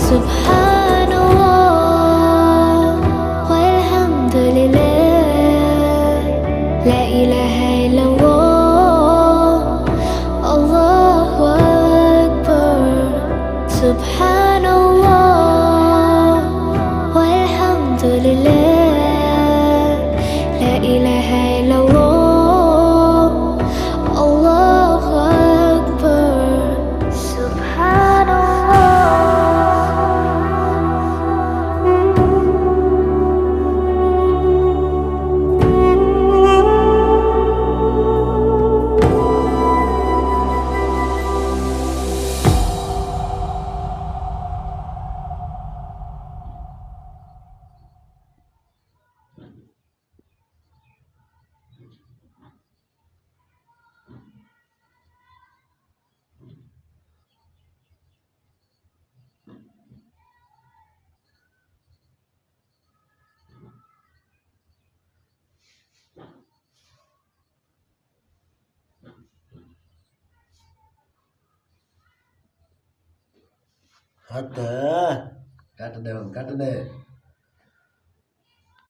Subhanallah walhamdulillah, la ilaha illallah, Allahu akbar. Subhanallah walhamdulillah, la ilaha illallah, Allahu akbar. Subhanallah. Kata deh, kata deh.